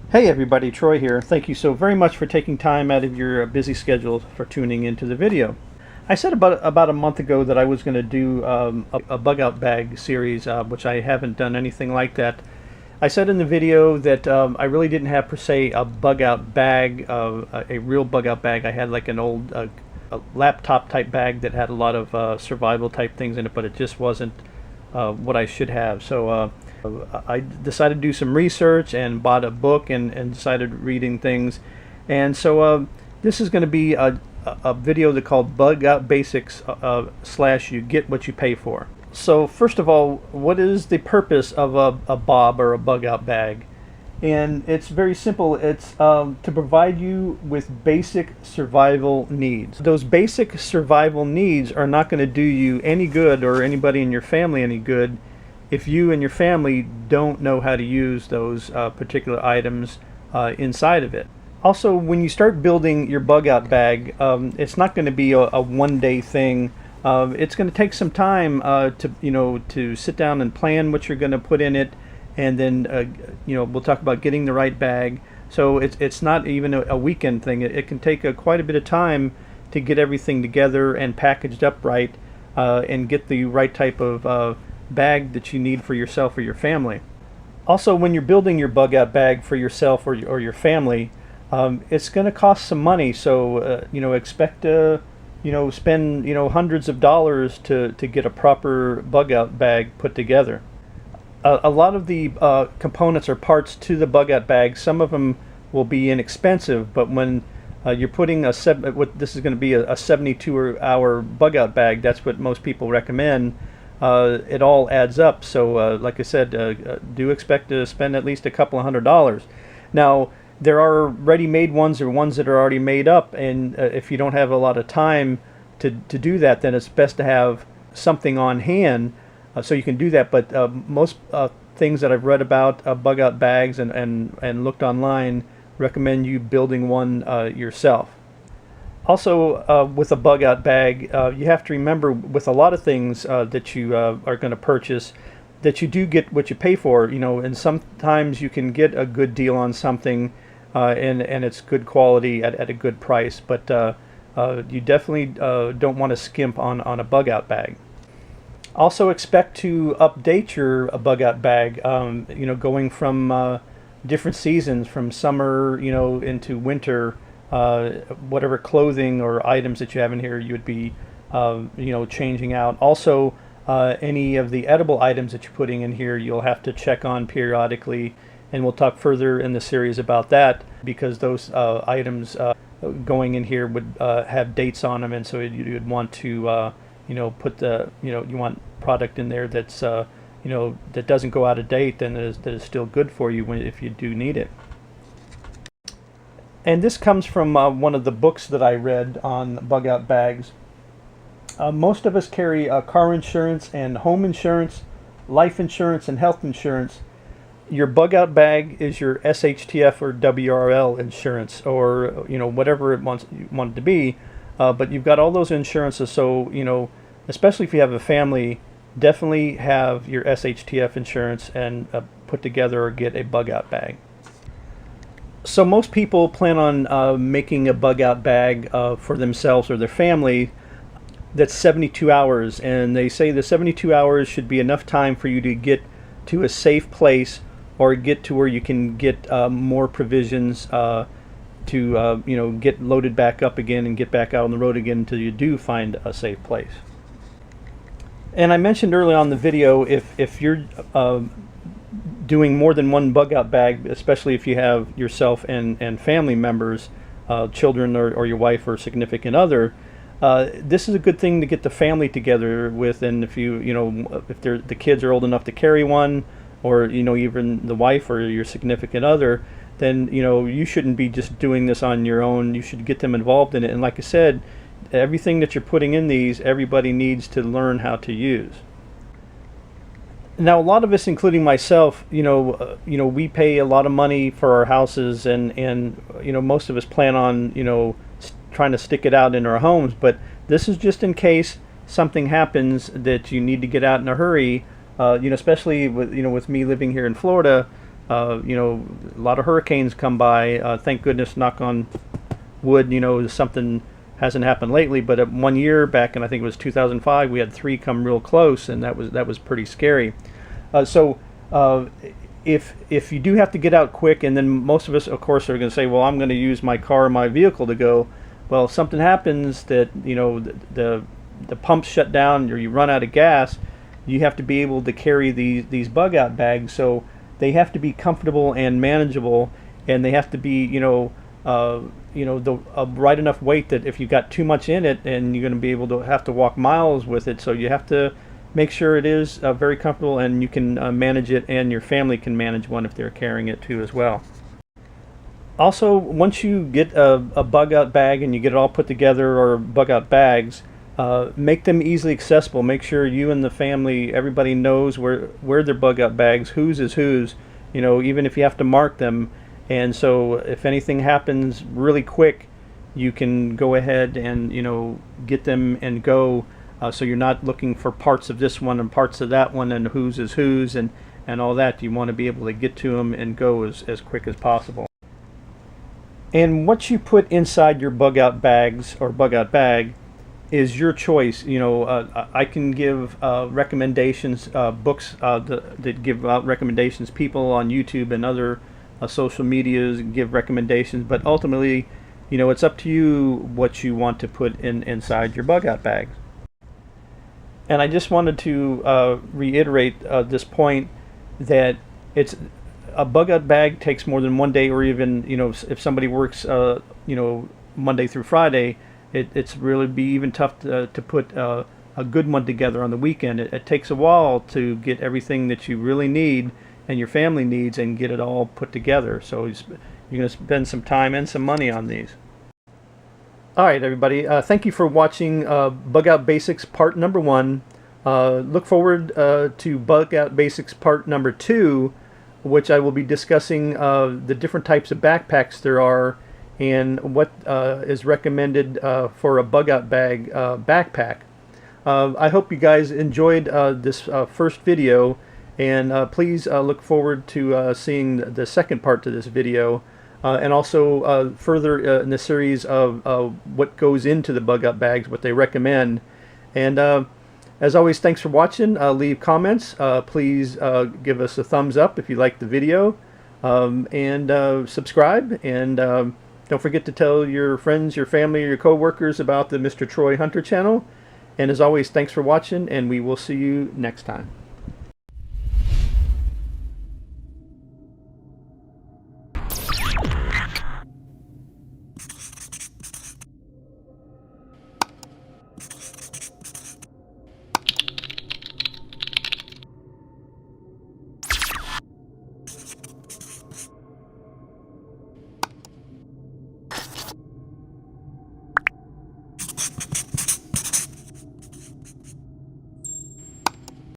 Hey everybody, Troy here. Thank you so very much for taking time out of your busy schedule for tuning into the video. I said about a month ago that I was going to do a bug out bag series, which I haven't done anything like that. I said in the video that I really didn't have per se a bug out bag, a real bug out bag. I had like an old a laptop type bag that had a lot of survival type things in it, but it just wasn't what I should have. So I decided to do some research and bought a book and decided reading things. And so this is going to be a video that called Bug Out Basics / You Get What You Pay For. So first of all, what is the purpose of a BOB or a bug out bag? And it's very simple. It's to provide you with basic survival needs. Those basic survival needs are not going to do you any good or anybody in your family any good if you and your family don't know how to use those particular items inside of it. Also, when you start building your bug out bag, it's not going to be a one-day thing. It's going to take some time to sit down and plan what you're going to put in it, and then we'll talk about getting the right bag. So it's not even a weekend thing. It can take quite a bit of time to get everything together and packaged up right, and get the right type of bag that you need for yourself or your family. Also, when you're building your bug out bag for yourself or your family, it's going to cost some money. So expect to spend hundreds of dollars to get a proper bug out bag put together. A lot of the components or parts to the bug out bag, some of them will be inexpensive, but when you're putting this is going to be a 72-hour bug out bag, that's what most people recommend. It all adds up. So like I said, do expect to spend at least a couple of $100s. Now, there are ready-made ones or ones that are already made up, and if you don't have a lot of time to do that, then it's best to have something on hand so you can do that. But most things that I've read about bug out bags and looked online recommend you building one yourself. Also, with a bug out bag, you have to remember with a lot of things that you are going to purchase that you do get what you pay for. And sometimes you can get a good deal on something and it's good quality at a good price, but you definitely don't want to skimp on a bug out bag. Also expect to update your bug out bag, going from different seasons, from summer into winter. Whatever clothing or items that you have in here, you would be changing out. Also, any of the edible items that you're putting in here, you'll have to check on periodically, and we'll talk further in the series about that, because those items going in here would have dates on them, and so you'd want to put you want product in there that's that doesn't go out of date, and that is still good for you if you do need it. And this comes from one of the books that I read on bug out bags. Most of us carry car insurance and home insurance, life insurance and health insurance. Your bug out bag is your SHTF or WRL insurance, or whatever you want it to be. But you've got all those insurances, so especially if you have a family, definitely have your SHTF insurance and put together or get a bug out bag. So most people plan on making a bug out bag for themselves or their family that's 72 hours, and they say the 72 hours should be enough time for you to get to a safe place or get to where you can get more provisions to get loaded back up again and get back out on the road again until you do find a safe place. And I mentioned early on in the video, if you're doing more than one bug out bag, especially if you have yourself and family members, children or your wife or significant other, this is a good thing to get the family together with. And if if the kids are old enough to carry one, or even the wife or your significant other, then you shouldn't be just doing this on your own. You should get them involved in it. And like I said, everything that you're putting in these, everybody needs to learn how to use. Now, a lot of us, including myself, we pay a lot of money for our houses, and most of us plan on trying to stick it out in our homes. But this is just in case something happens that you need to get out in a hurry. Especially with me living here in Florida, You know, a lot of hurricanes come by. Thank goodness, knock on wood, you know, something hasn't happened lately. But at 1 year back, and I think it was 2005, we had three come real close, and that was pretty scary. So if you do have to get out quick, and then most of us, of course, are going to say, well, I'm going to use my car, my vehicle to go. Well, if something happens that, you know, the pumps shut down or you run out of gas, you have to be able to carry these bug out bags. So they have to be comfortable and manageable, and they have to be, the right enough weight that if you got too much in it, and you're going to be able to have to walk miles with it. So you have to make sure it is very comfortable, and you can manage it, and your family can manage one if they're carrying it too as well. Also, once you get a bug out bag and you get it all put together, or bug out bags, make them easily accessible. Make sure you and the family, everybody knows where their bug out bags, whose is whose, you know, even if you have to mark them. And so if anything happens really quick, you can go ahead and, you know, get them and go. So you're not looking for parts of this one and parts of that one and whose is whose and all that. You want to be able to get to them and go as quick as possible. And what you put inside your bug out bags or bug out bag is your choice. You know, I can give recommendations, books that give out recommendations. People on YouTube and other social medias give recommendations, but ultimately, you know, it's up to you what you want to put inside your bug out bags. And I just wanted to reiterate this point that it's a bug out bag takes more than 1 day, or even, you know, if somebody works, you know, Monday through Friday, it's really be even tough to put a good one together on the weekend. It takes a while to get everything that you really need and your family needs and get it all put together. So you're going to spend some time and some money on these. All right, everybody. Thank you for watching Bug Out Basics Part Number 1. Look forward to Bug Out Basics Part Number 2, which I will be discussing the different types of backpacks there are and what is recommended for a bug out bag backpack. I hope you guys enjoyed this first video, and please look forward to seeing the second part to this video. And also further in the series of what goes into the bug out bags, what they recommend. And as always, thanks for watching. Leave comments. Please give us a thumbs up if you like the video, and subscribe. And don't forget to tell your friends, your family, or your co-workers about the Mr. Troy Hunter channel. And as always, thanks for watching, and we will see you next time.